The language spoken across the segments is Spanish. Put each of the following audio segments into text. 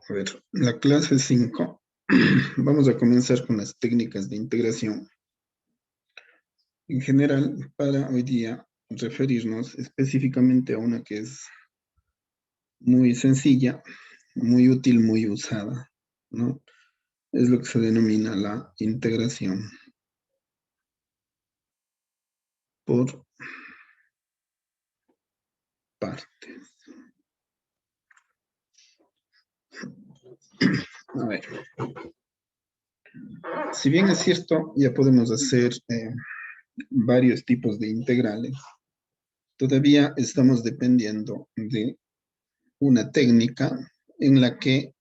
A ver, la clase 5. Vamos a comenzar con las técnicas de integración. En general, para hoy día referirnos específicamente a una que es muy sencilla, muy útil, muy usada, ¿no? Es lo que se denomina la integración por partes. A ver, si bien es cierto, ya podemos hacer varios tipos de integrales, todavía estamos dependiendo de una técnica en la que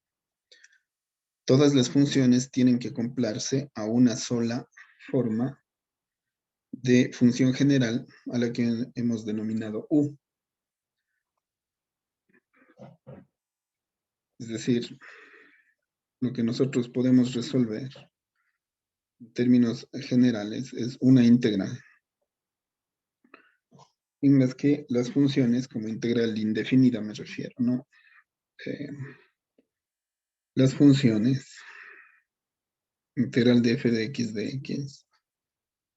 todas las funciones tienen que acoplarse a una sola forma de función general a la que hemos denominado U. Es decir, lo que nosotros podemos resolver en términos generales es una integral, en las que las funciones, como integral indefinida me refiero, ¿no? Eh, las funciones, integral de f de x,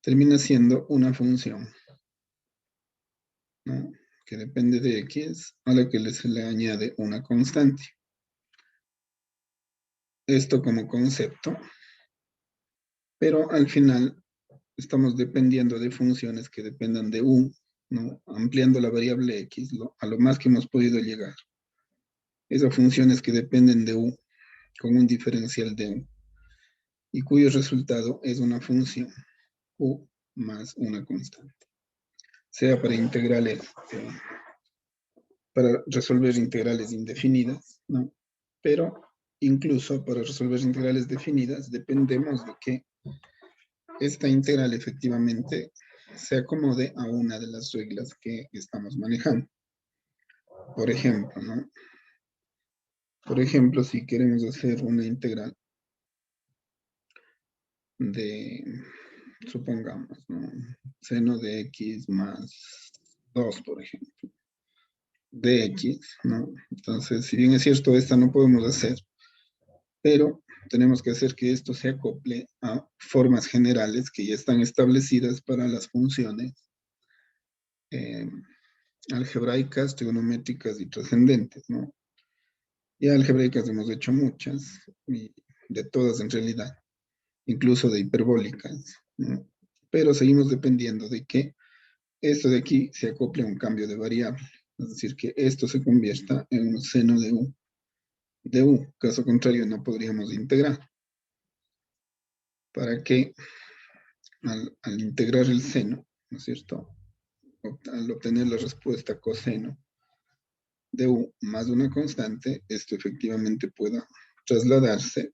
termina siendo una función, ¿no? Que depende de x, a la que se le añade una constante. Esto como concepto, pero al final estamos dependiendo de funciones que dependan de U, ¿no? Ampliando la variable x a lo más que hemos podido llegar. Esas funciones que dependen de U con un diferencial de U y cuyo resultado es una función U más una constante. Sea para integrales, para resolver integrales indefinidas, ¿no? Pero incluso para resolver integrales definidas dependemos de que esta integral efectivamente se acomode a una de las reglas que estamos manejando. Por ejemplo, ¿no? Por ejemplo, si queremos hacer una integral de, supongamos, ¿no? Seno de x más 2, por ejemplo, de x, ¿no? Entonces, si bien es cierto, esta no podemos hacer, pero tenemos que hacer que esto se acople a formas generales que ya están establecidas para las funciones eh, algebraicas, trigonométricas y trascendentes, ¿no? Y algebraicas hemos hecho muchas, y de todas en realidad, incluso de hiperbólicas, ¿no? Pero seguimos dependiendo de que esto de aquí se acople a un cambio de variable, es decir, que esto se convierta en un seno de U. Caso contrario, no podríamos integrar. Para que al integrar el seno, ¿no es cierto? Al obtener la respuesta coseno de U más una constante, esto efectivamente pueda trasladarse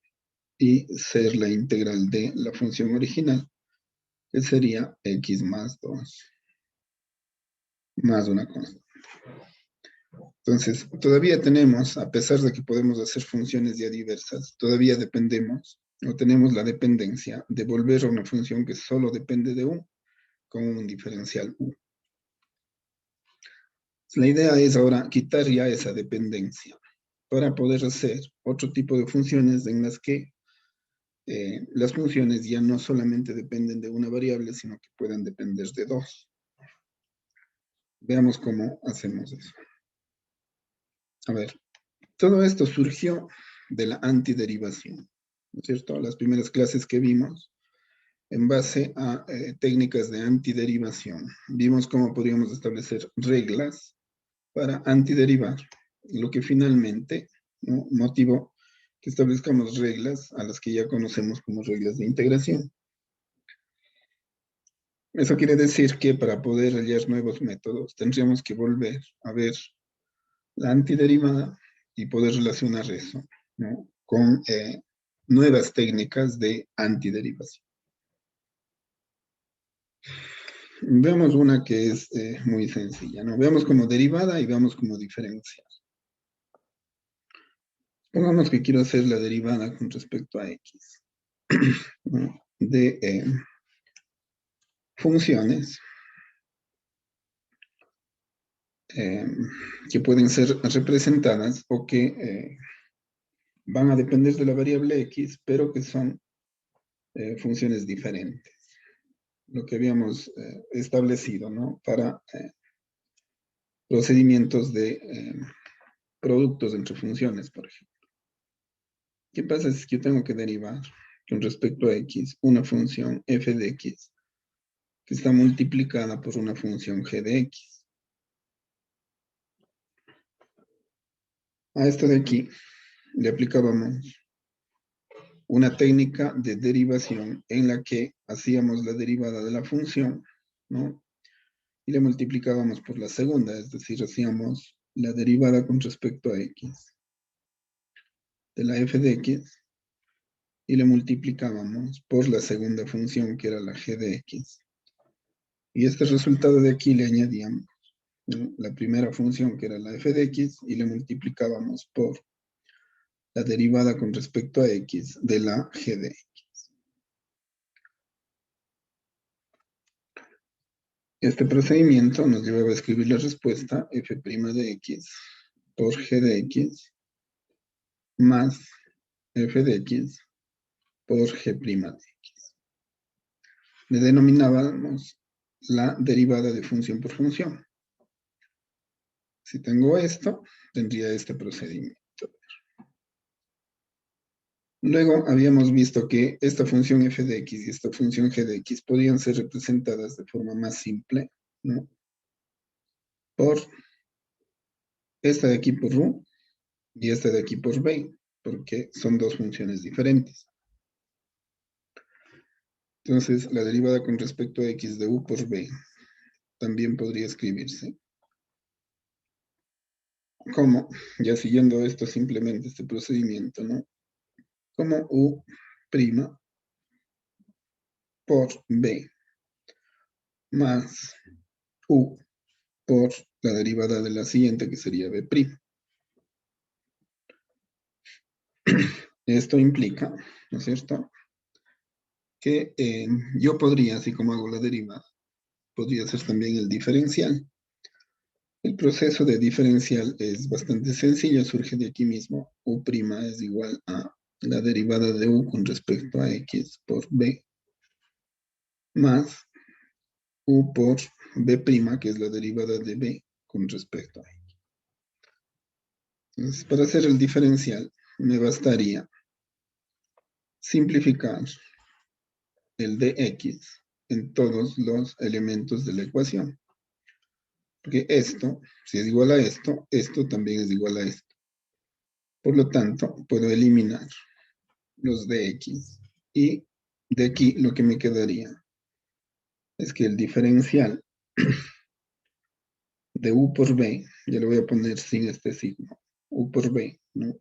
y ser la integral de la función original, que sería x más 2 más una constante. Entonces, todavía tenemos, a pesar de que podemos hacer funciones ya diversas, todavía dependemos o tenemos la dependencia de volver a una función que solo depende de U con un diferencial U. La idea es ahora quitar ya esa dependencia para poder hacer otro tipo de funciones en las que las funciones ya no solamente dependen de una variable, sino que pueden depender de dos. Veamos cómo hacemos eso. A ver, todo esto surgió de la antiderivación, ¿no es cierto? Las primeras clases que vimos en base a técnicas de antiderivación. Vimos cómo podríamos establecer reglas para antiderivar, lo que finalmente, ¿no?, motivó que establezcamos reglas a las que ya conocemos como reglas de integración. Eso quiere decir que para poder hallar nuevos métodos tendríamos que volver a ver la antiderivada y poder relacionar eso, ¿no?, con nuevas técnicas de antiderivación. Veamos una que es muy sencilla, ¿no? Veamos como derivada y veamos como diferencial. Pongamos que quiero hacer la derivada con respecto a x, ¿no?, de funciones que pueden ser representadas o que van a depender de la variable x, pero que son funciones diferentes. Lo que habíamos establecido, ¿no? Para procedimientos de productos entre funciones, por ejemplo. ¿Qué pasa si yo tengo que derivar con respecto a x una función f de x que está multiplicada por una función g de x? A esto de aquí le aplicábamos una técnica de derivación en la que hacíamos la derivada de la función, ¿no? Y le multiplicábamos por la segunda, es decir, hacíamos la derivada con respecto a x de la f de x y le multiplicábamos por la segunda función que era la g de x. Y este resultado de aquí le añadíamos, ¿no?, la primera función que era la f de x y le multiplicábamos por la derivada con respecto a x de la g de x. Este procedimiento nos llevaba a escribir la respuesta f' de x por g de x más f de x por g' de x. Le denominábamos la derivada de función por función. Si tengo esto, tendría este procedimiento. Luego habíamos visto que esta función f de x y esta función g de x podían ser representadas de forma más simple, ¿no?, por esta de aquí por u y esta de aquí por b, porque son dos funciones diferentes. Entonces, la derivada con respecto a x de u por b también podría escribirse como, ya siguiendo esto simplemente, este procedimiento, ¿no?, como u' por b más u por la derivada de la siguiente, que sería b'. Esto implica, ¿no es cierto?, que yo podría, así como hago la derivada, podría hacer también el diferencial. El proceso de diferencial es bastante sencillo, surge de aquí mismo. U' es igual a la derivada de u con respecto a x por b, más u por b', que es la derivada de b con respecto a x. Entonces, para hacer el diferencial, me bastaría simplificar el dx en todos los elementos de la ecuación. Porque esto, si es igual a esto también es igual a esto. Por lo tanto, puedo eliminar los dx. Y de aquí lo que me quedaría es que el diferencial de u por b, ya lo voy a poner sin este signo, u por b, ¿no?,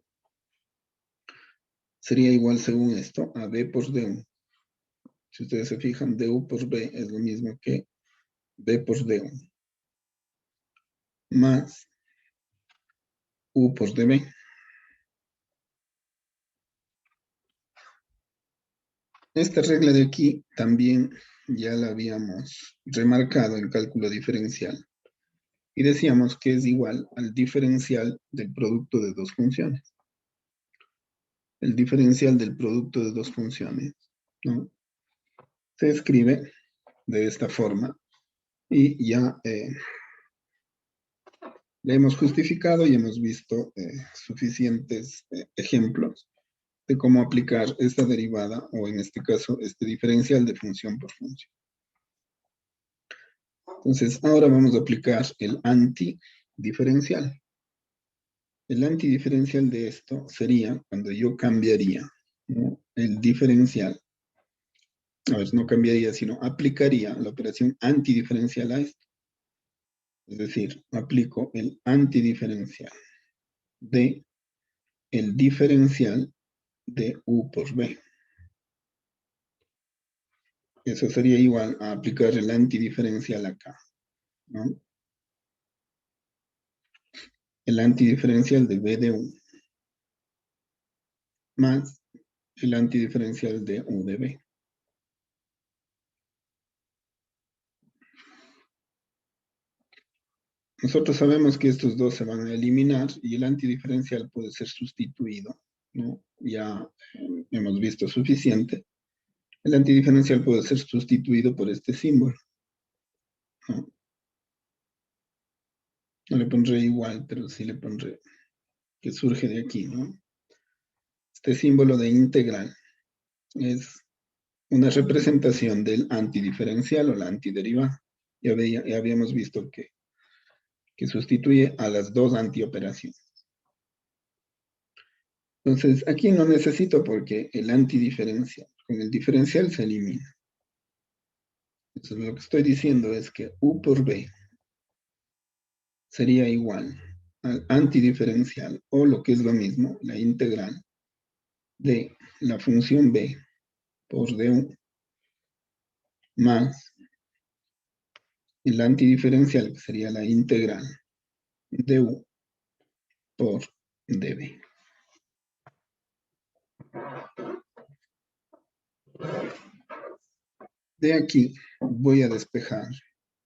sería igual, según esto, a b por du. Si ustedes se fijan, du por b es lo mismo que b por du, más u por db. Esta regla de aquí también ya la habíamos remarcado en cálculo diferencial y decíamos que es igual al diferencial del producto de dos funciones. El diferencial del producto de dos funciones, ¿no?, se escribe de esta forma y ya le hemos justificado y hemos visto suficientes ejemplos de cómo aplicar esta derivada, o en este caso, este diferencial de función por función. Entonces, ahora vamos a aplicar el antidiferencial. El antidiferencial de esto sería cuando yo cambiaría, ¿no?, el diferencial. A ver, no cambiaría, sino aplicaría la operación antidiferencial a esto. Es decir, aplico el antidiferencial de el diferencial de u por b. Eso sería igual a aplicar el antidiferencial acá, ¿no? El antidiferencial de b de u más el antidiferencial de u de b. Nosotros sabemos que estos dos se van a eliminar y el antidiferencial puede ser sustituido, ¿no? Ya hemos visto suficiente. El antidiferencial puede ser sustituido por este símbolo, ¿no? No le pondré igual, pero sí le pondré que surge de aquí, ¿no? Este símbolo de integral es una representación del antidiferencial o la antiderivada. Ya habíamos visto que sustituye a las dos antioperaciones. Entonces, aquí no necesito porque el antidiferencial con el diferencial se elimina. Entonces, lo que estoy diciendo es que u por b sería igual al antidiferencial o lo que es lo mismo, la integral de la función b por du más el antidiferencial, que sería la integral de u por db. De aquí voy a despejar.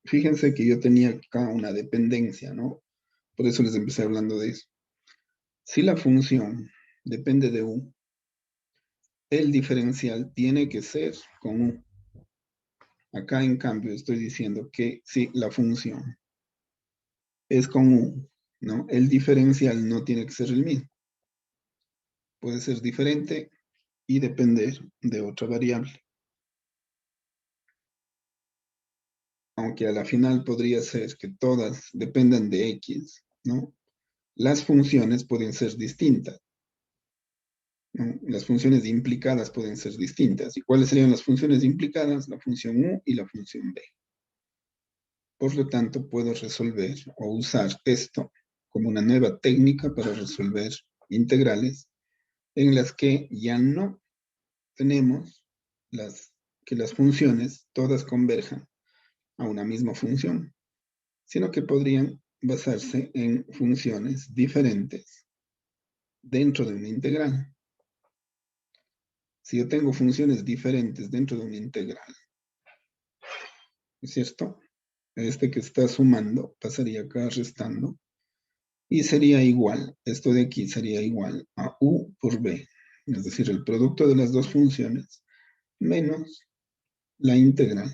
Fíjense que yo tenía acá una dependencia, ¿no? Por eso les empecé hablando de eso. Si la función depende de u, el diferencial tiene que ser con u. Acá, en cambio, estoy diciendo que si la función es con u, ¿no? El diferencial no tiene que ser el mismo. Puede ser diferente y depender de otra variable. Aunque a la final podría ser que todas dependan de x, ¿no? Las funciones pueden ser distintas, ¿no? Las funciones implicadas pueden ser distintas. ¿Y cuáles serían las funciones implicadas? La función u y la función b. Por lo tanto, puedo resolver o usar esto como una nueva técnica para resolver integrales en las que ya no tenemos que las funciones todas converjan a una misma función, sino que podrían basarse en funciones diferentes dentro de una integral. Si yo tengo funciones diferentes dentro de una integral, ¿es cierto? Este que está sumando pasaría acá restando y sería igual, esto de aquí sería igual a u por b, es decir, el producto de las dos funciones menos la integral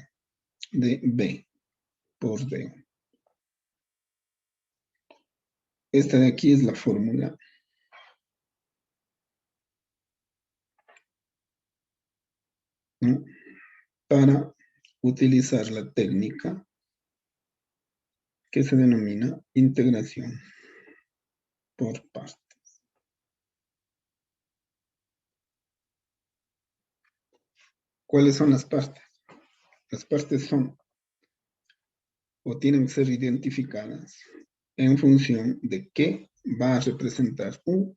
de b por d. Esta de aquí es la fórmula, ¿no? Para utilizar la técnica que se denomina integración por partes. ¿Cuáles son las partes? Las partes son o tienen que ser identificadas en función de qué va a representar u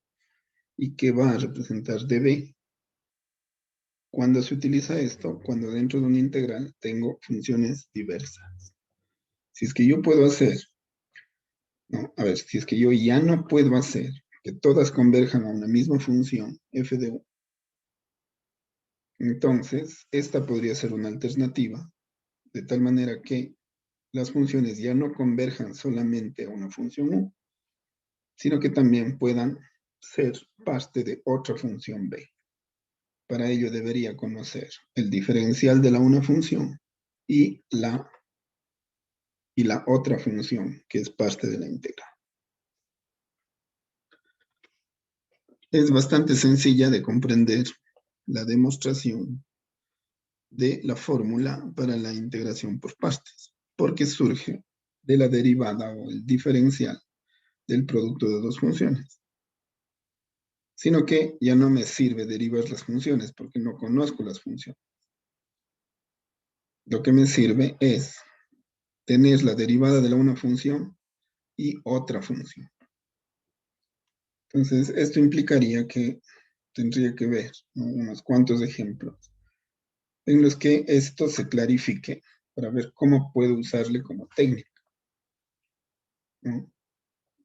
y qué va a representar db. Cuando se utiliza esto, cuando dentro de una integral tengo funciones diversas. Si es que yo puedo hacer, no, a ver, si es que yo ya no puedo hacer que todas converjan a una misma función, f de u, entonces esta podría ser una alternativa, de tal manera que las funciones ya no converjan solamente a una función u, sino que también puedan ser parte de otra función b. Para ello debería conocer el diferencial de la una función y la otra función que es parte de la integral. Es bastante sencilla de comprender la demostración de la fórmula para la integración por partes, porque surge de la derivada o el diferencial del producto de dos funciones. Sino que ya no me sirve derivar las funciones porque no conozco las funciones. Lo que me sirve es tener la derivada de la una función y otra función. Entonces, esto implicaría que tendría que ver, ¿no?, unos cuantos ejemplos en los que esto se clarifique para ver cómo puedo usarle como técnica, ¿no?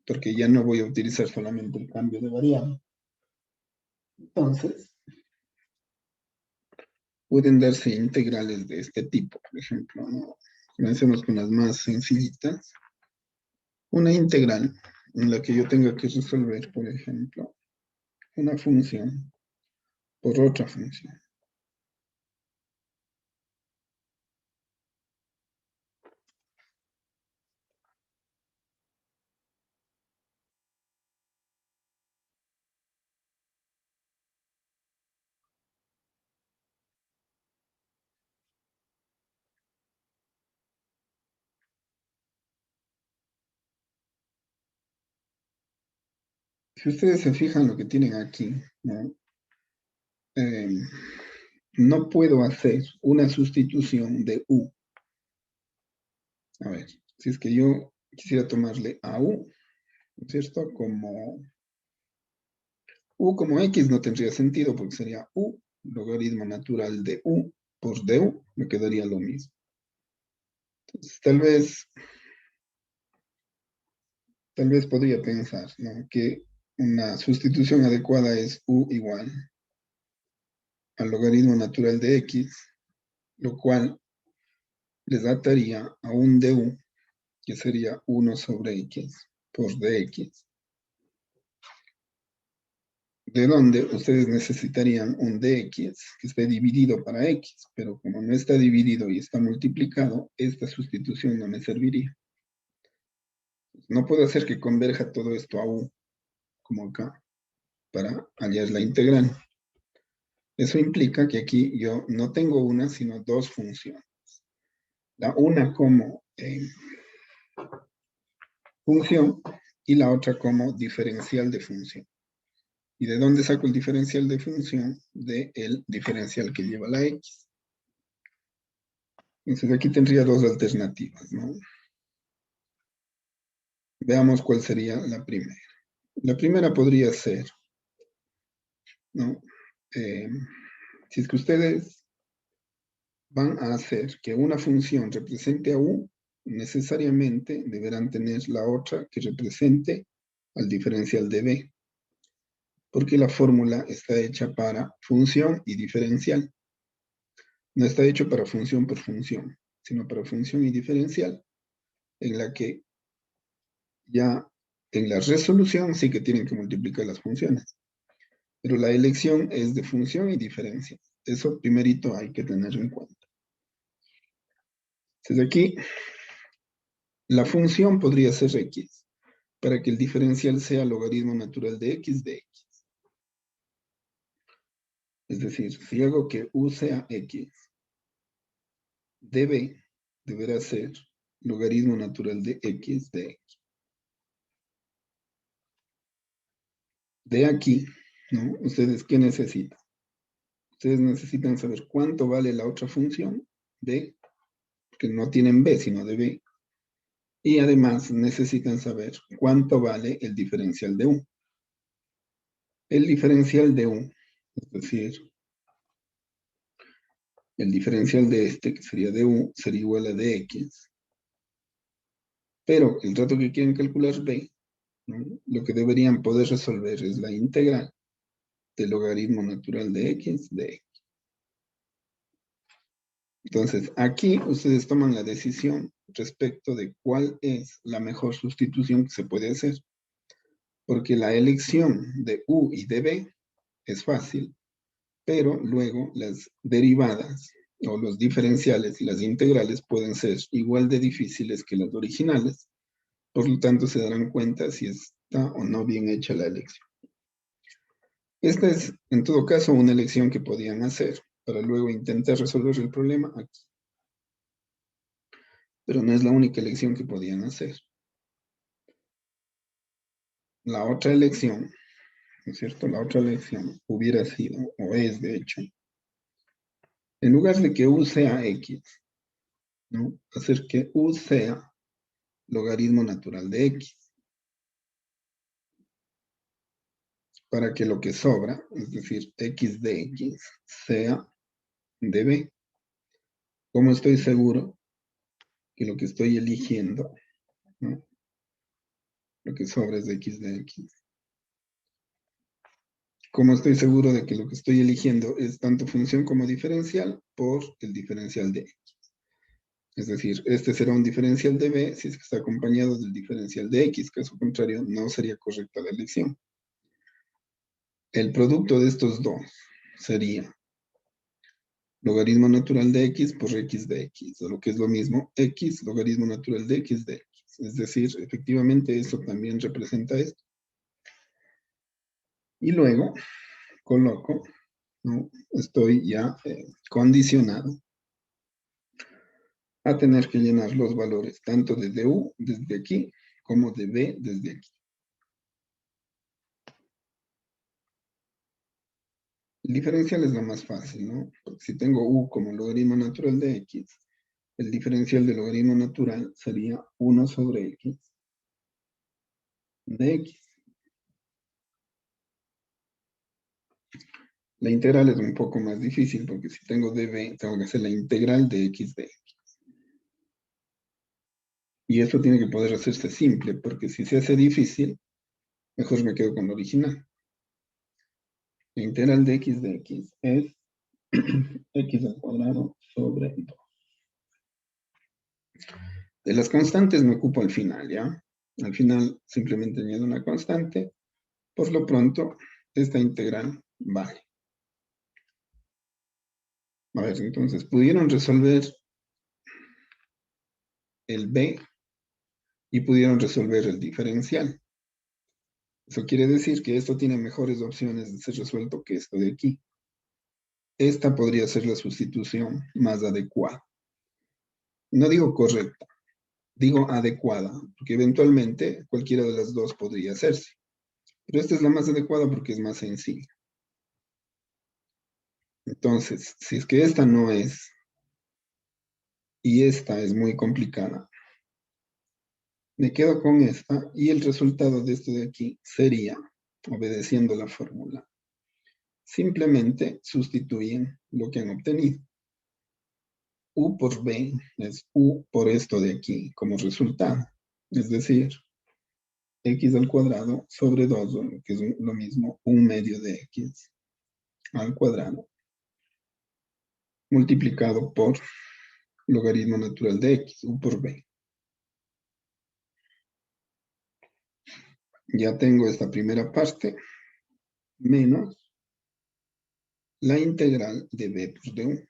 Porque ya no voy a utilizar solamente el cambio de variable. Entonces, pueden darse integrales de este tipo, por ejemplo, ¿no? Comencemos con las más sencillitas. Una integral en la que yo tenga que resolver, por ejemplo, una función por otra función. Si ustedes se fijan lo que tienen aquí, ¿no? Eh, no puedo hacer una sustitución de U. A ver, si es que yo quisiera tomarle a U, ¿no es cierto? Como U como X no tendría sentido porque sería U, logaritmo natural de U por du, me quedaría lo mismo. Entonces, tal vez podría pensar, ¿no? Que una sustitución adecuada es U igual al logaritmo natural de X, lo cual les daría a un du, que sería 1 sobre X por dx, de donde ustedes necesitarían un dx que esté dividido para x, pero como no está dividido y está multiplicado, esta sustitución no me serviría. No puedo hacer que converja todo esto a u, como acá, para hallar la integral. Eso implica que aquí yo no tengo una, sino dos funciones. La una como función y la otra como diferencial de función. ¿Y de dónde saco el diferencial de función? Del diferencial que lleva la x. Entonces aquí tendría dos alternativas, ¿no? Veamos cuál sería la primera. La primera podría ser, ¿no? Si es que ustedes van a hacer que una función represente a u, necesariamente deberán tener la otra que represente al diferencial de b, porque la fórmula está hecha para función y diferencial. No está hecho para función por función, sino para función y diferencial, en la que ya en la resolución sí que tienen que multiplicar las funciones, pero la elección es de función y diferencia. Eso primerito hay que tenerlo en cuenta. Entonces aquí la función podría ser x, para que el diferencial sea logaritmo natural de x de x. Es decir, si hago que u sea x, db deberá ser logaritmo natural de x de x. De aquí, ¿no? ¿Ustedes qué necesitan? Ustedes necesitan saber cuánto vale la otra función de, que no tienen b, sino de b. Y además necesitan saber cuánto vale el diferencial de u. El diferencial de u, es decir, el diferencial de este, que sería de u, sería igual a dx. Pero el rato que quieren calcular b, ¿no? Lo que deberían poder resolver es la integral del logaritmo natural de x de x. Entonces, aquí ustedes toman la decisión respecto de cuál es la mejor sustitución que se puede hacer. Porque la elección de u y de b es fácil, pero luego las derivadas o los diferenciales y las integrales pueden ser igual de difíciles que las originales. Por lo tanto, se darán cuenta si está o no bien hecha la elección. Esta es, en todo caso, una elección que podían hacer para luego intentar resolver el problema aquí. Pero no es la única elección que podían hacer. La otra elección, ¿no es cierto? La otra elección hubiera sido, o es de hecho, en lugar de que u sea x, ¿no? Hacer que u sea logaritmo natural de x, para que lo que sobra, es decir, x de x, sea de b. ¿Cómo estoy seguro que lo que estoy eligiendo, ¿no? Lo que sobra es de x de x? ¿Cómo estoy seguro de que lo que estoy eligiendo es tanto función como diferencial? Por el diferencial de x. Es decir, este será un diferencial de b si es que está acompañado del diferencial de x, caso contrario no sería correcta la elección. el producto de estos dos sería logaritmo natural de x por x de x, o lo que es lo mismo, x logaritmo natural de x de x. Es decir, efectivamente eso también representa esto. Y luego coloco, ¿no? Estoy ya condicionado a tener que llenar los valores tanto de du desde aquí como de b desde aquí. El diferencial es lo más fácil, ¿no? Porque si tengo u como logaritmo natural de x, el diferencial del logaritmo natural sería 1 sobre x de x. La integral es un poco más difícil porque si tengo db, tengo que hacer la integral de x de x. Y eso tiene que poder hacerse simple, porque si se hace difícil, mejor me quedo con lo original. La integral de x es x al cuadrado sobre 2. De las constantes me ocupo al final, ¿ya? Al final simplemente añado una constante. Por lo pronto, esta integral vale. A ver, entonces, pudieron resolver el b y pudieron resolver el diferencial. Eso quiere decir que esto tiene mejores opciones de ser resuelto que esto de aquí. Esta podría ser la sustitución más adecuada. No digo correcta, digo adecuada, porque eventualmente cualquiera de las dos podría hacerse. Pero esta es la más adecuada porque es más sencilla. Entonces, si es que esta no es, y esta es muy complicada, me quedo con esta, y el resultado de esto de aquí sería, obedeciendo la fórmula, simplemente sustituyen lo que han obtenido. U por B es U por esto de aquí como resultado. Es decir, x al cuadrado sobre 2, que es lo mismo, 1/2 de x al cuadrado, multiplicado por logaritmo natural de x, u por b. Ya tengo esta primera parte, menos la integral de b por du.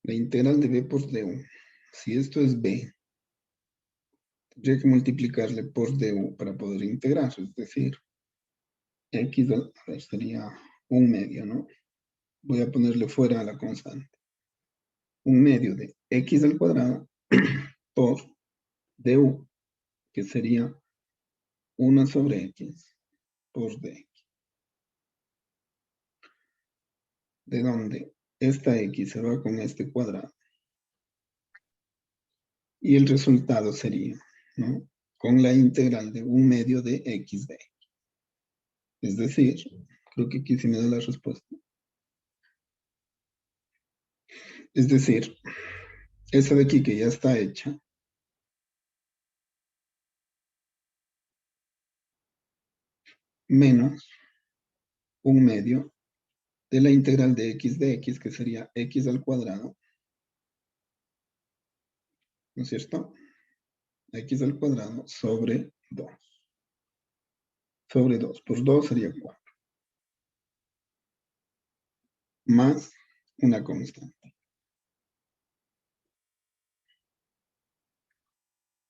La integral de b por du, si esto es b, tendría que multiplicarle por du para poder integrar, es decir, x al, a ver, sería 1/2, ¿no? Voy a ponerle fuera a la constante. 1/2 de x al cuadrado por du, que sería 1 sobre x por dx. De donde esta x se va con este cuadrado. Y el resultado sería, ¿no? Con la integral de 1/2 de x de x. Es decir, creo que aquí sí me da la respuesta. Es decir, esa de aquí que ya está hecha, menos 1/2 de la integral de x, que sería x al cuadrado, ¿no es cierto? X al cuadrado sobre 2. Sobre 2. Por 2 sería 4. Más una constante.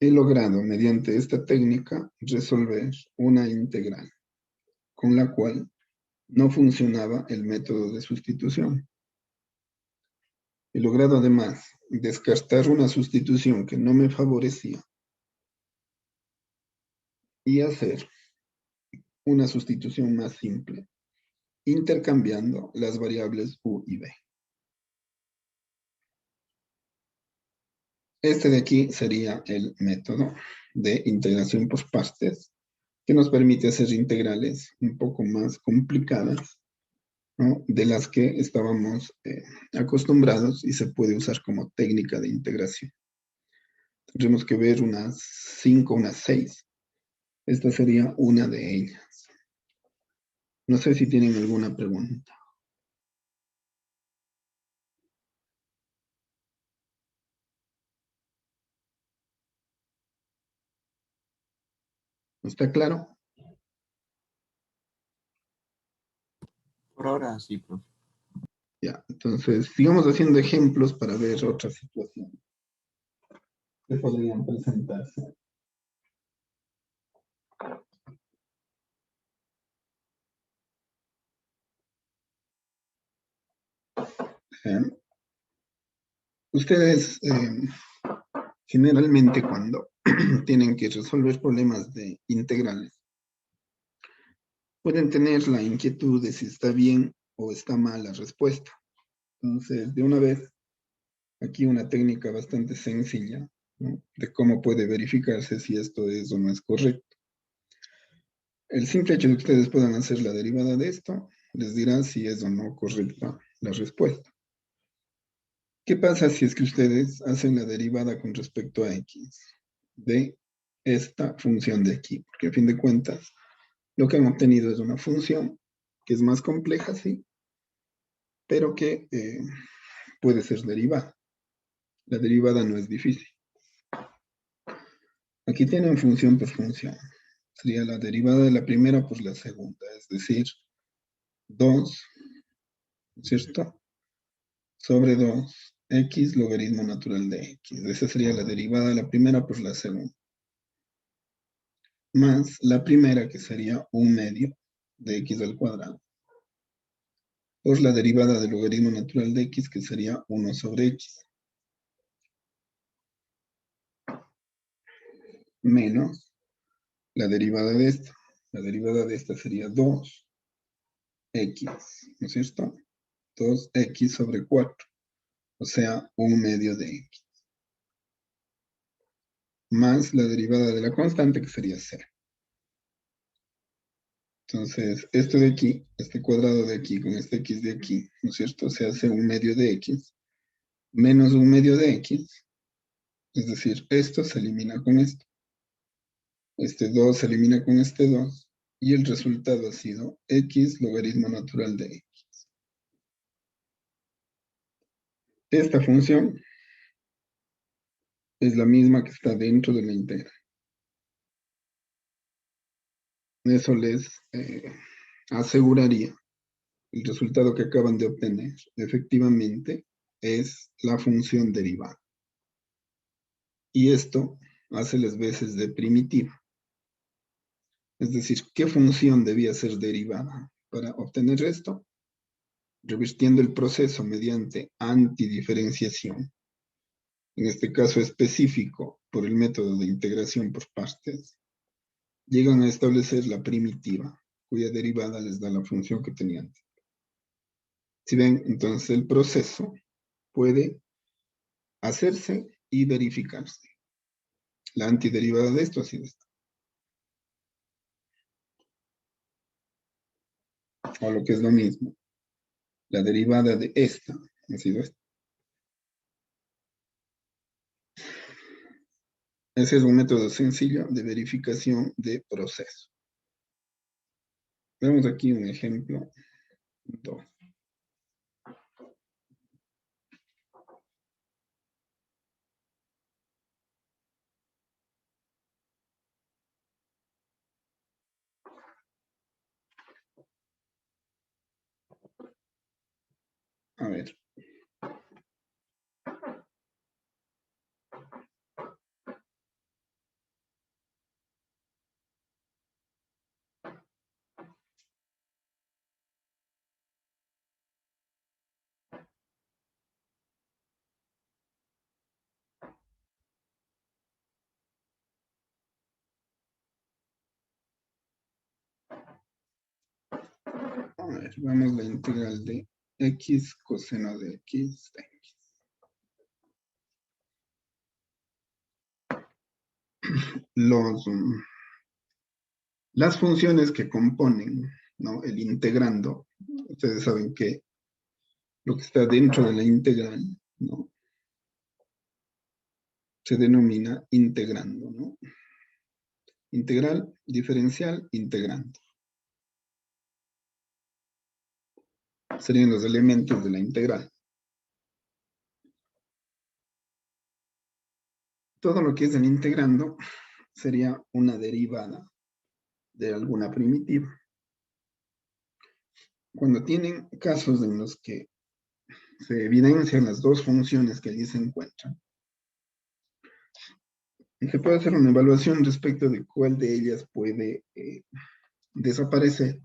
He logrado, mediante esta técnica, resolver una integral, con la cual no funcionaba el método de sustitución. He logrado además descartar una sustitución que no me favorecía y hacer una sustitución más simple, intercambiando las variables u y b. Este de aquí sería el método de integración por partes, que nos permite hacer integrales un poco más complicadas, ¿no? De las que estábamos acostumbrados y se puede usar como técnica de integración. Tendremos que ver unas 5, unas 6. Esta sería una de ellas. No sé si tienen alguna pregunta. ¿Está claro? Por ahora sí, profe. Ya, entonces, sigamos haciendo ejemplos para ver otras situaciones que podrían presentarse. Bien. Ustedes generalmente cuando tienen que resolver problemas de integrales, pueden tener la inquietud de si está bien o está mal la respuesta. Entonces, de una vez, aquí una técnica bastante sencilla, ¿no?, de cómo puede verificarse si esto es o no es correcto. El simple hecho de que ustedes puedan hacer la derivada de esto, les dirá si es o no correcta la respuesta. ¿Qué pasa si es que ustedes hacen la derivada con respecto a x de esta función de aquí? Porque a fin de cuentas, lo que han obtenido es una función que es más compleja, sí, pero que puede ser derivada. La derivada no es difícil. Aquí tienen función por función. Sería la derivada de la primera por la segunda, es decir, 2, ¿cierto?, sobre 2x logaritmo natural de x. Esa sería la derivada de la primera por la segunda. Más la primera, que sería 1/2 de x al cuadrado, por la derivada del logaritmo natural de x, que sería 1 sobre x, menos la derivada de esta. La derivada de esta sería 2x, ¿no es cierto? 2x sobre 4, o sea, 1/2 de x, más la derivada de la constante, que sería 0. Entonces, esto de aquí, este cuadrado de aquí, con este x de aquí, ¿no es cierto?, se hace 1/2 de x, menos 1/2 de x, es decir, esto se elimina con esto. Este 2 se elimina con este 2, y el resultado ha sido x logaritmo natural de x. Esta función es la misma que está dentro de la integral. Eso les aseguraría el resultado que acaban de obtener. Efectivamente, es la función derivada. Y esto hace las veces de primitiva. Es decir, ¿qué función debía ser derivada para obtener esto? Revirtiendo el proceso mediante antidiferenciación, en este caso específico por el método de integración por partes, llegan a establecer la primitiva, cuya derivada les da la función que tenían. Si ven, entonces el proceso puede hacerse y verificarse. La antiderivada de esto ha sido esto. O lo que es lo mismo, la derivada de esta ha sido esta. Ese es un método sencillo de verificación de proceso. Vemos aquí un ejemplo 2. A ver. A ver, vamos la integral de x coseno de x de x. Las funciones que componen, ¿no?, el integrando, ustedes saben que lo que está dentro de la integral, ¿no?, se denomina integrando, ¿no? Integral, diferencial, integrando. Serían los elementos de la integral. Todo lo que es el integrando sería una derivada de alguna primitiva. cuando tienen casos en los que se evidencian las dos funciones que allí se encuentran, se puede hacer una evaluación respecto de cuál de ellas puede desaparecer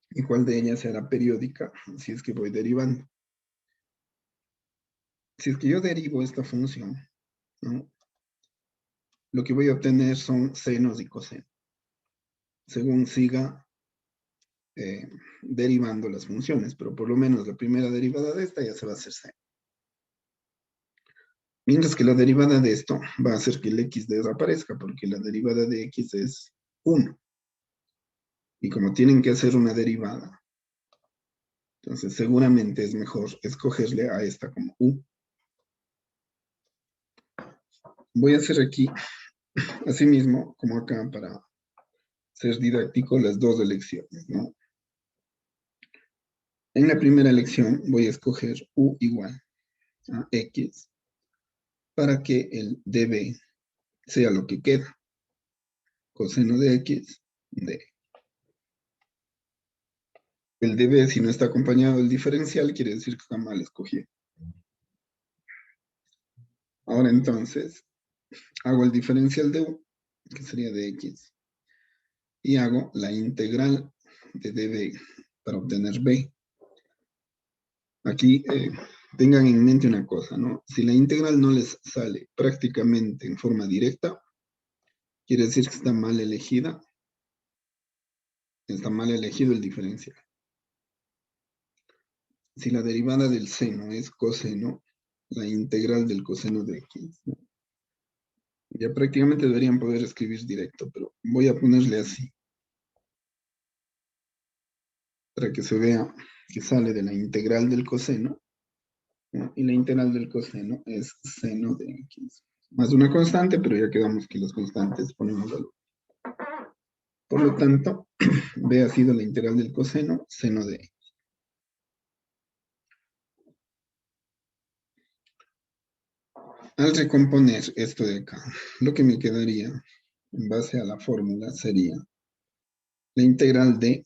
y cuál de ellas será periódica si es que voy derivando. Si es que yo derivo esta función, ¿no? Lo que voy a obtener son senos y cosenos, según siga derivando las funciones, pero por lo menos la primera derivada de esta ya se va a hacer seno. Mientras que la derivada de esto va a hacer que el x desaparezca, porque la derivada de x es 1. Y como tienen que hacer una derivada, entonces seguramente es mejor escogerle a esta como u. Voy a hacer aquí, asimismo, como acá, para ser didáctico, las dos elecciones, ¿no? En la primera elección voy a escoger u igual a x para que el db sea lo que queda. Coseno de x, d. El db, si no está acompañado del diferencial, quiere decir que está mal escogido. Ahora entonces, hago el diferencial de u, que sería de x, y hago la integral de db para obtener b. Aquí tengan en mente una cosa, ¿no? Si la integral no les sale prácticamente en forma directa, quiere decir que está mal elegida, está mal elegido el diferencial. Si la derivada del seno es coseno, la integral del coseno de x, ¿no? Ya prácticamente deberían poder escribir directo, pero voy a ponerle así, para que se vea que sale de la integral del coseno, ¿no? Y la integral del coseno es seno de x. Más una constante, pero ya quedamos que las constantes ponemos valor. Por lo tanto, b ha sido la integral del coseno, seno de x. Al recomponer esto de acá, lo que me quedaría en base a la fórmula sería la integral de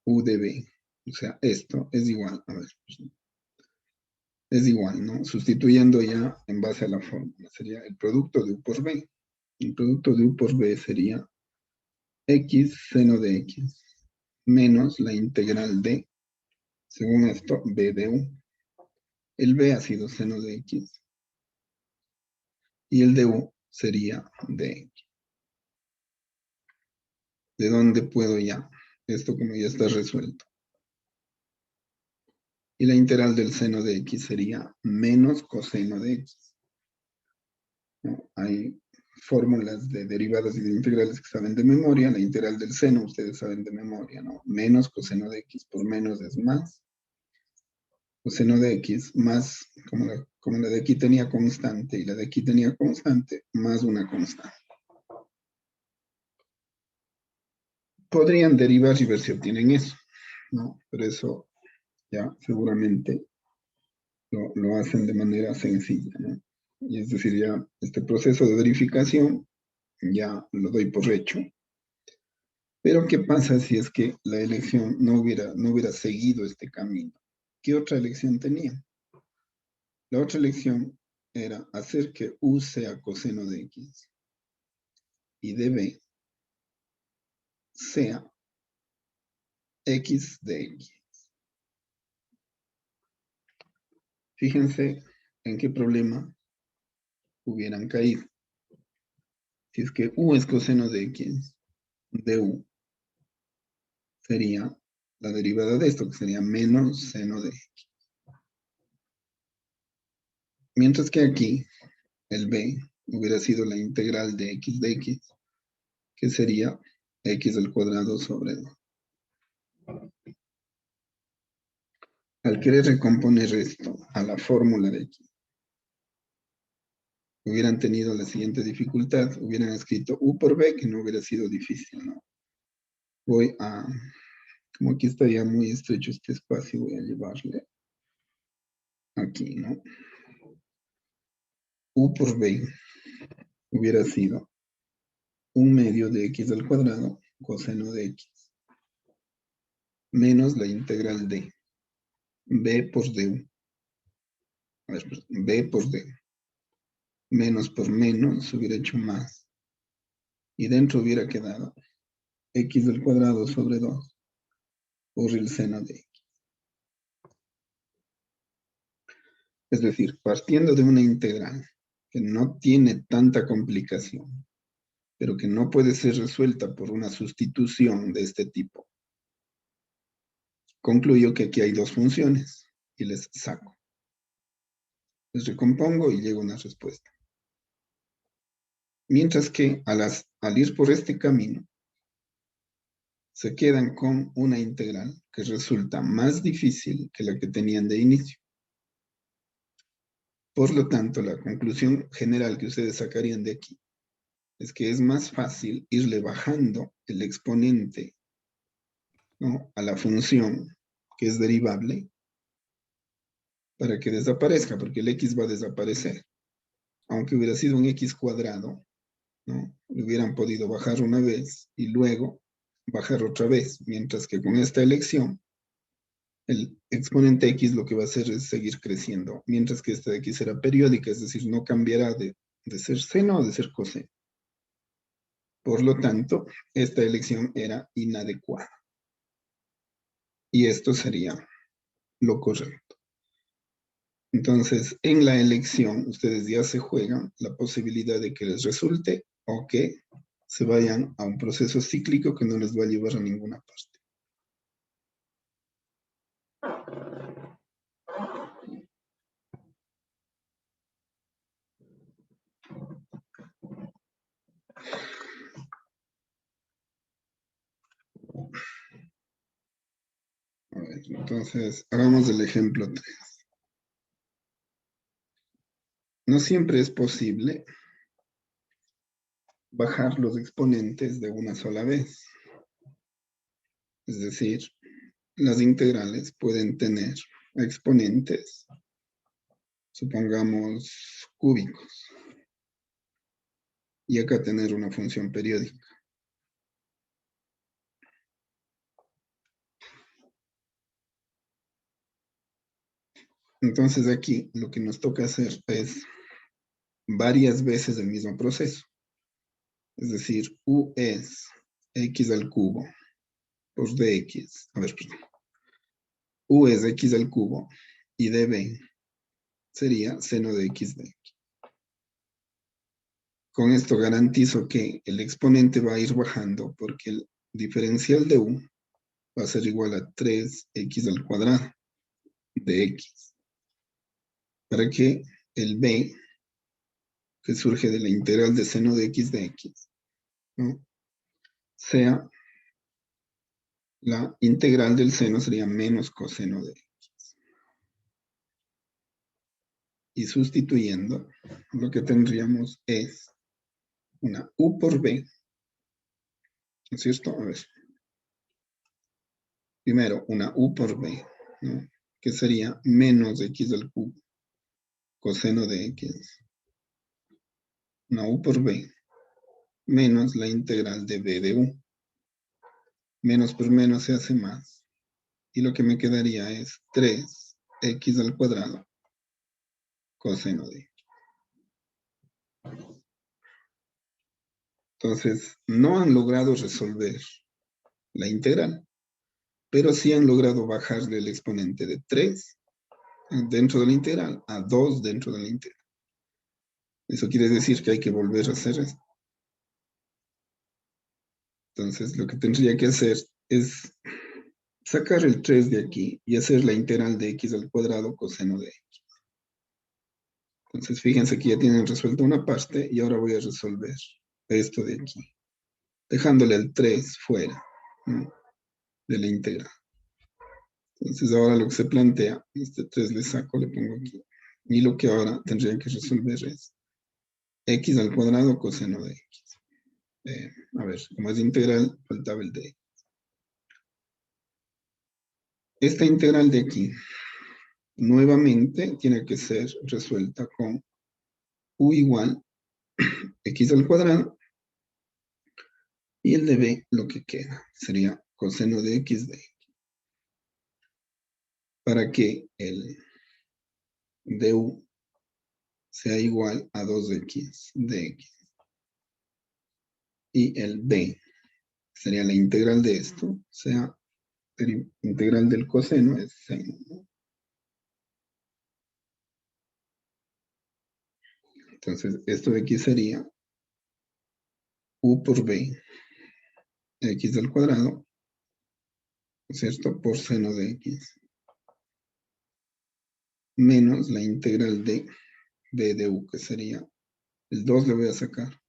u de b. O sea, esto es igual, a ver, es igual, ¿no? Sustituyendo ya en base a la fórmula, sería el producto de u por b. El producto de u por b sería x seno de x menos la integral de, según esto, b de u. El b ha sido seno de x y el de u sería de x. ¿De dónde puedo ya? Esto como ya está resuelto. Y la integral del seno de x sería menos coseno de x. ¿No? Hay fórmulas de derivadas y de integrales que saben de memoria. La integral del seno ustedes saben de memoria, ¿no? Menos coseno de x por menos es más. Coseno de x más, como la de aquí tenía constante y la de aquí tenía constante, más una constante. Podrían derivar y ver si obtienen eso, ¿no? Pero eso ya seguramente lo hacen de manera sencilla, ¿no? Y es decir, ya este proceso de verificación ya lo doy por hecho. Pero ¿qué pasa si es que la elección no hubiera seguido este camino? ¿Qué otra elección tenía? La otra elección era hacer que u sea coseno de x y db sea x de x. Fíjense en qué problema hubieran caído. Si es que u es coseno de x, du sería la derivada de esto, que sería menos seno de x. Mientras que aquí, el b hubiera sido la integral de x, que sería x al cuadrado sobre 2. Al querer recomponer esto a la fórmula de x, hubieran tenido la siguiente dificultad, hubieran escrito u por b, que no hubiera sido difícil, ¿no? Como aquí estaría muy estrecho este espacio, voy a llevarle aquí, ¿no? U por b hubiera sido 1 medio de x al cuadrado coseno de x menos la integral de b por du. A ver, b por d. Menos por menos hubiera hecho más. Y dentro hubiera quedado x al cuadrado sobre 2 por el seno de x. Es decir, partiendo de una integral que no tiene tanta complicación, pero que no puede ser resuelta por una sustitución de este tipo, concluyo que aquí hay dos funciones y les saco. Les recompongo y llego a una respuesta. Mientras que al ir por este camino, se quedan con una integral que resulta más difícil que la que tenían de inicio. Por lo tanto, la conclusión general que ustedes sacarían de aquí es que es más fácil irle bajando el exponente, ¿no?, a la función que es derivable para que desaparezca, porque el x va a desaparecer. Aunque hubiera sido un x cuadrado, ¿no?, lo hubieran podido bajar una vez y luego bajar otra vez, mientras que con esta elección, el exponente x lo que va a hacer es seguir creciendo, mientras que esta x será periódica, es decir, no cambiará de ser seno o de ser coseno. Por lo tanto, esta elección era inadecuada. Y esto sería lo correcto. Entonces, en la elección, ustedes ya se juegan la posibilidad de que les resulte o que se vayan a un proceso cíclico que no les va a llevar a ninguna parte. A ver, entonces, hagamos el ejemplo 3. No siempre es posible bajar los exponentes de una sola vez. Es decir, las integrales pueden tener exponentes, supongamos, cúbicos. Y acá tener una función periódica. Entonces aquí lo que nos toca hacer es varias veces el mismo proceso. Es decir, u es x al cubo por dx. A ver, perdón. U es x al cubo y db sería seno de x de x. Con esto garantizo que el exponente va a ir bajando porque el diferencial de u va a ser igual a 3x al cuadrado de x. Para que el b, que surge de la integral de seno de x, ¿no?, sea la integral del seno sería menos coseno de x. Y sustituyendo, lo que tendríamos es una u por b, ¿no es cierto? A ver. Primero, una u por b, ¿no?, que sería menos x al cubo, coseno de x. Una u por b, menos la integral de b de u. Menos por menos se hace más. Y lo que me quedaría es 3x al cuadrado coseno de x. Entonces, no han logrado resolver la integral, pero sí han logrado bajarle el exponente de 3 dentro de la integral a 2 dentro de la integral. Eso quiere decir que hay que volver a hacer esto. Entonces, lo que tendría que hacer es sacar el 3 de aquí y hacer la integral de x al cuadrado coseno de x. Entonces, fíjense que ya tienen resuelta una parte y ahora voy a resolver esto de aquí, dejándole el 3 fuera, ¿no?, de la integral. Entonces, ahora lo que se plantea, este 3 le saco, le pongo aquí. Y lo que ahora tendría que resolver es x al cuadrado coseno de x. A ver, como es integral, faltaba el de. Esta integral de aquí, nuevamente, tiene que ser resuelta con u igual x al cuadrado. Y el de b, lo que queda, sería coseno de x de x. para que el du sea igual a 2x dx. Y el b sería la integral de esto, sea integral del coseno es seno, ¿no? Entonces, esto de aquí sería u por b, x al cuadrado, ¿cierto? Por seno de x, menos la integral de b de u, que sería, el 2 le voy a sacar,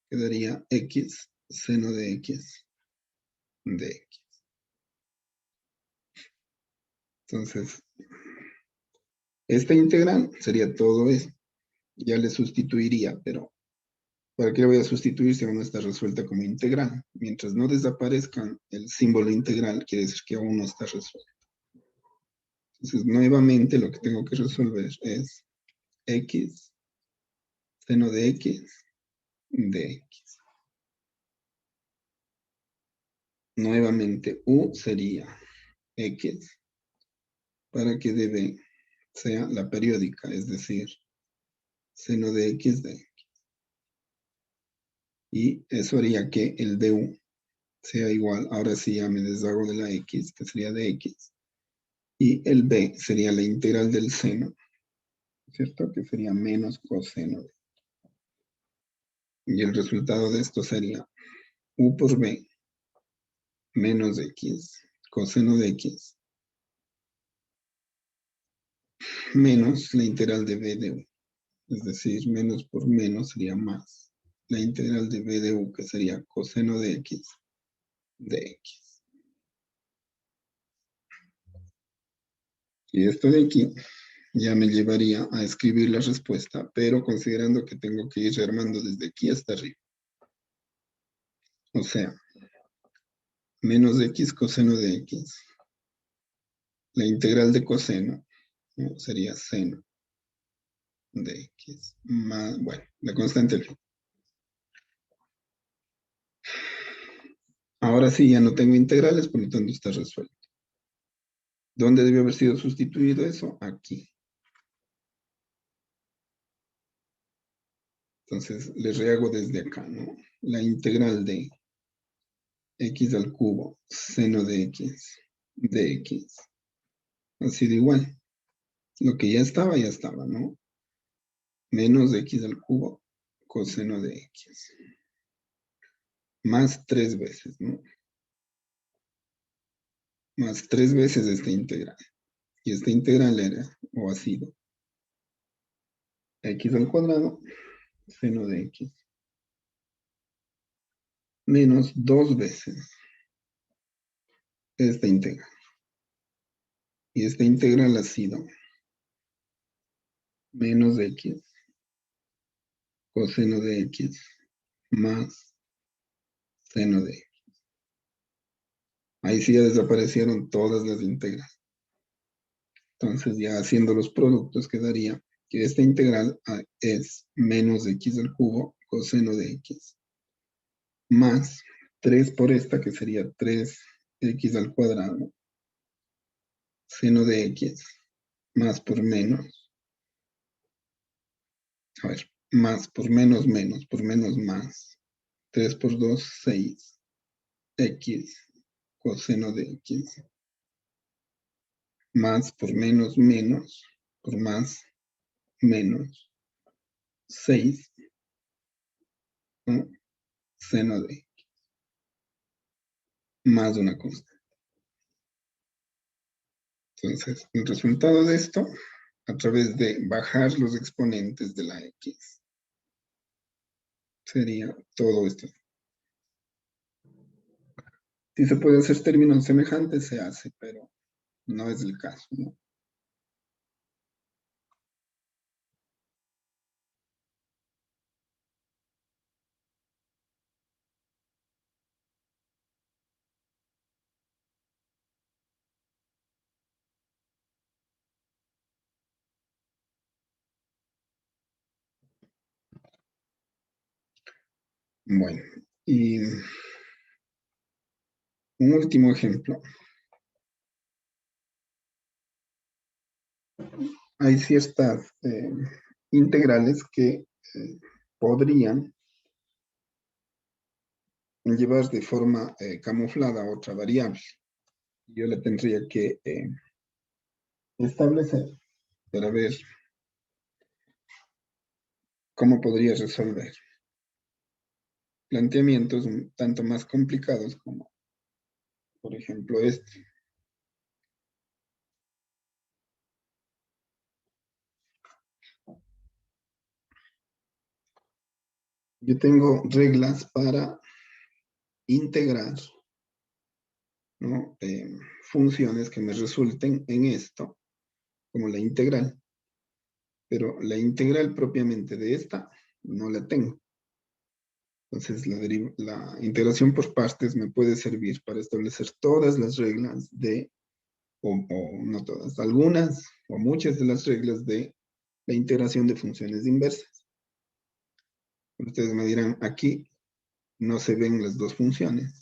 quedaría x seno de x de x. Entonces, esta integral sería todo esto. Ya le sustituiría, pero ¿para qué le voy a sustituir si aún no está resuelta como integral? Mientras no desaparezca el símbolo integral, quiere decir que aún no está resuelta. Entonces, nuevamente lo que tengo que resolver es x seno de x de x. Nuevamente, u sería x para que db sea la periódica, es decir, seno de x de x. Y eso haría que el du sea igual, ahora sí ya me deshago de la x, que sería de x, y el b sería la integral del seno, ¿cierto? Que sería menos coseno de. Y el resultado de esto sería u por b menos x coseno de x menos la integral de b de u. Es decir, menos por menos sería más la integral de b de u, que sería coseno de x de x. Y esto de aquí ya me llevaría a escribir la respuesta, pero considerando que tengo que ir armando desde aquí hasta arriba. O sea, menos x coseno de x. La integral de coseno, ¿no? Sería seno de x más, bueno, la constante al fin. Ahora sí, ya no tengo integrales, por lo tanto está resuelto. ¿Dónde debió haber sido sustituido eso? Aquí. Entonces, le rehago desde acá, ¿no? La integral de x al cubo seno de x de x ha sido igual. Lo que ya estaba, ¿no? Menos x al cubo coseno de x. Más 3 veces, ¿no? Más 3 veces esta integral. Y esta integral era, o ha sido, x al cuadrado seno de x. Menos 2 veces esta integral. Y esta integral ha sido menos x coseno de x más seno de x. Ahí sí ya desaparecieron todas las integras. Entonces ya haciendo los productos quedaría que esta integral es menos x al cubo coseno de x más 3 por esta, que sería 3x al cuadrado seno de x más por menos, a ver, más por menos menos, por menos más, 3 por 2, 6, x coseno de x, más por menos menos, por más menos, 6, ¿no? Seno de x, más una constante. Entonces, el resultado de esto, a través de bajar los exponentes de la x, sería todo esto. Si se puede hacer términos semejantes, se hace, pero no es el caso, ¿no? Bueno, y un último ejemplo. hay ciertas integrales que podrían llevar de forma camuflada a otra variable. Yo la tendría que establecer para ver cómo podría resolver planteamientos un tanto más complicados como, por ejemplo, este. Yo tengo reglas para integrar, ¿no? Funciones que me resulten en esto, como la integral. Pero la integral propiamente de esta no la tengo. Entonces, la integración por partes me puede servir para establecer todas las reglas de, o no todas, algunas o muchas de las reglas de la integración de funciones inversas. Ustedes me dirán, aquí no se ven las dos funciones,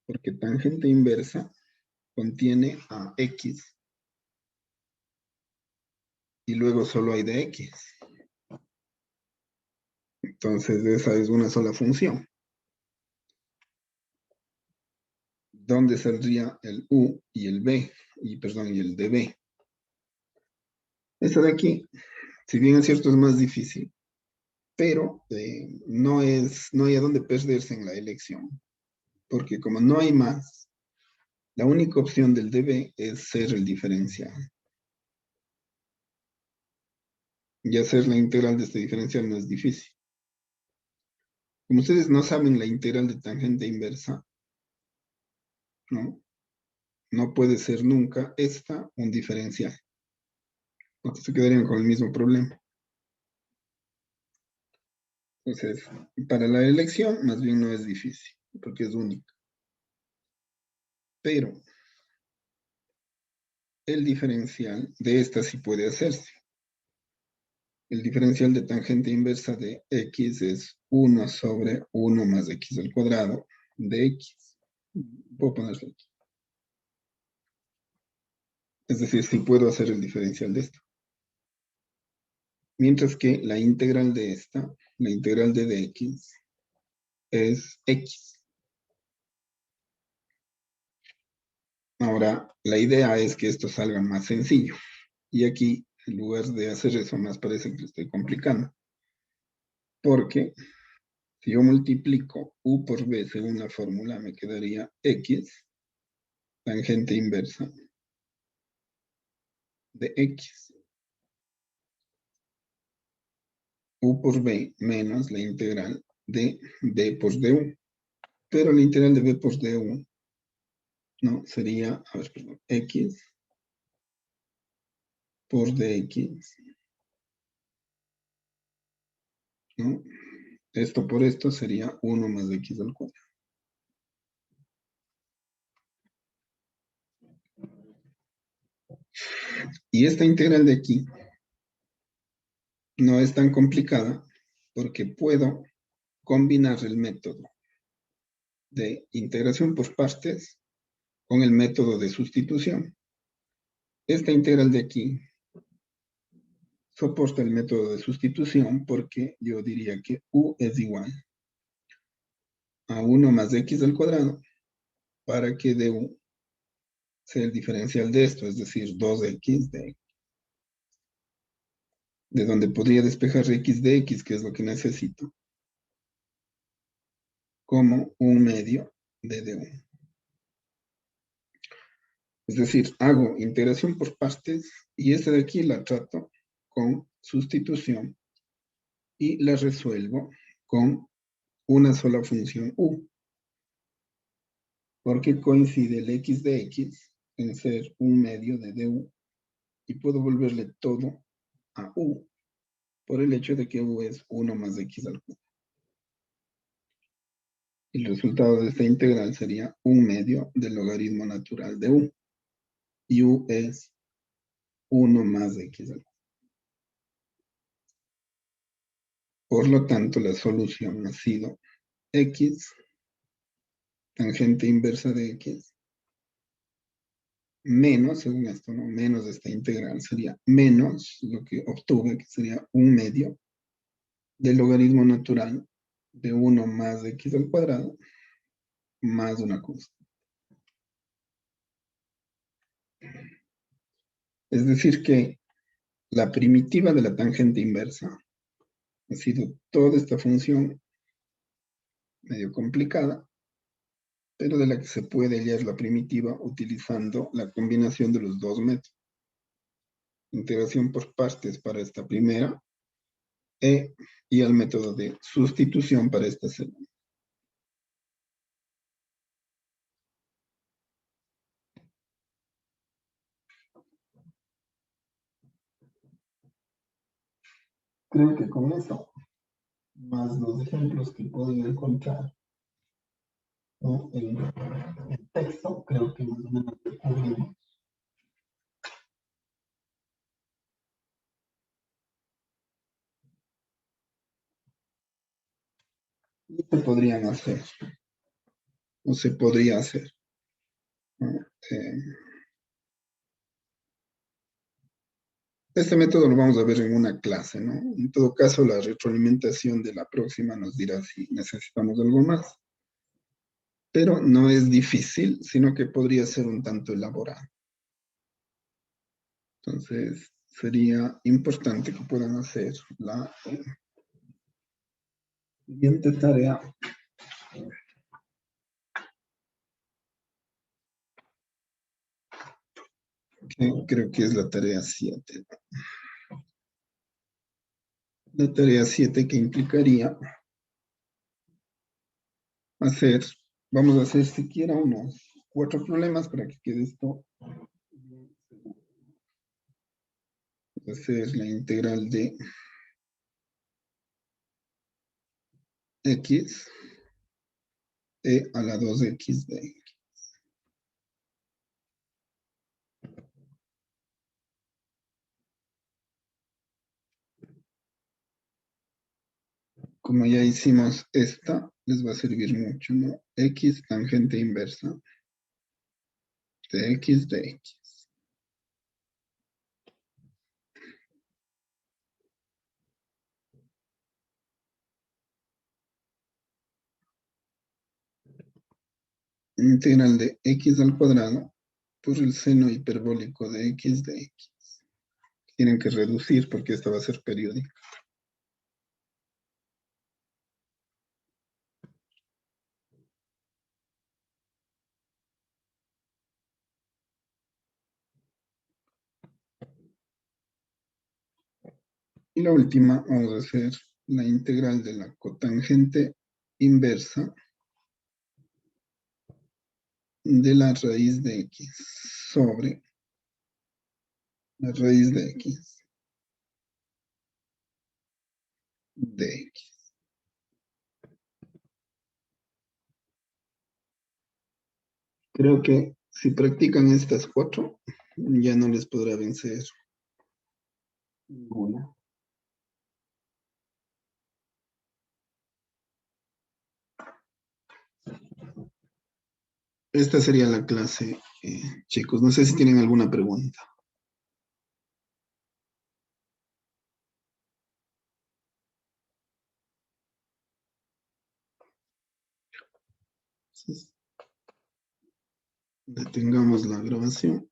porque tangente inversa contiene a x y luego solo hay de x. Entonces, esa es una sola función. ¿Dónde saldría el u y el b? Y el db. Esta de aquí, si bien es cierto, es más difícil, pero no hay a dónde perderse en la elección, porque como no hay más, la única opción del db es ser el diferencial. Y hacer la integral de este diferencial no es difícil. Como ustedes no saben la integral de tangente inversa, ¿no? No puede ser nunca esta un diferencial. Entonces se quedarían con el mismo problema. Entonces, para la elección, más bien no es difícil, porque es única. Pero el diferencial de esta sí puede hacerse. El diferencial de tangente inversa de x es 1 sobre 1 más x al cuadrado de x. Puedo ponerlo aquí. Es decir, sí puedo hacer el diferencial de esto. Mientras que la integral de esta, la integral de dx, es x. Ahora, la idea es que esto salga más sencillo. Y aquí, en lugar de hacer eso, más parece que lo estoy complicando. Porque si yo multiplico u por b según la fórmula, me quedaría x, tangente inversa de x. U por b menos la integral de b por du. Pero la integral de b por du, no, sería, a ver, perdón, x por dx, ¿no? Esto por esto sería 1 más x al cuadrado. Y esta integral de aquí no es tan complicada porque puedo combinar el método de integración por partes con el método de sustitución. Esta integral de aquí soporta el método de sustitución porque yo diría que u es igual a 1 más x al cuadrado para que du sea el diferencial de esto, es decir, 2x de donde podría despejar x de x, que es lo que necesito, como un medio de du. Es decir, hago integración por partes y esta de aquí la trato con sustitución y la resuelvo con una sola función u, porque coincide el x de x en ser un medio de du y puedo volverle todo a u por el hecho de que u es 1 más x al cubo. El resultado de esta integral sería un medio del logaritmo natural de u. Y u es 1 más x al cubo. Por lo tanto, la solución ha sido x, tangente inversa de x, menos, según esto, ¿no? Menos esta integral sería menos lo que obtuve, que sería 1/2 del logaritmo natural de 1 más x al cuadrado más una constante. Es decir, que la primitiva de la tangente inversa ha sido toda esta función medio complicada, pero de la que se puede hallar la primitiva utilizando la combinación de los dos métodos. Integración por partes para esta primera y el método de sustitución para esta segunda. Creo que con eso, más los ejemplos que pueden encontrar, ¿no? en el texto, creo que más o menos lo cubrimos. Y se podrían hacer, o se podría hacer, ¿no? Este método lo vamos a ver en una clase, ¿no? En todo caso, la retroalimentación de la próxima nos dirá si necesitamos algo más. Pero no es difícil, sino que podría ser un tanto elaborado. Entonces, sería importante que puedan hacer la siguiente tarea, que creo que es la tarea 7. La tarea 7 que implicaría hacer, vamos a hacer siquiera unos 4 problemas para que quede esto. Hacer la integral de x a la 2x de x. Como ya hicimos esta, les va a servir mucho, ¿no? X tangente inversa de x de x. Integral de x al cuadrado por el seno hiperbólico de x de x. Tienen que reducir porque esta va a ser periódica. Y la última, vamos a hacer la integral de la cotangente inversa de la raíz de x sobre la raíz de x de x. Creo que si practican estas 4, ya no les podrá vencer ninguna. Esta sería la clase, chicos. No sé si tienen alguna pregunta. Entonces, detengamos la grabación.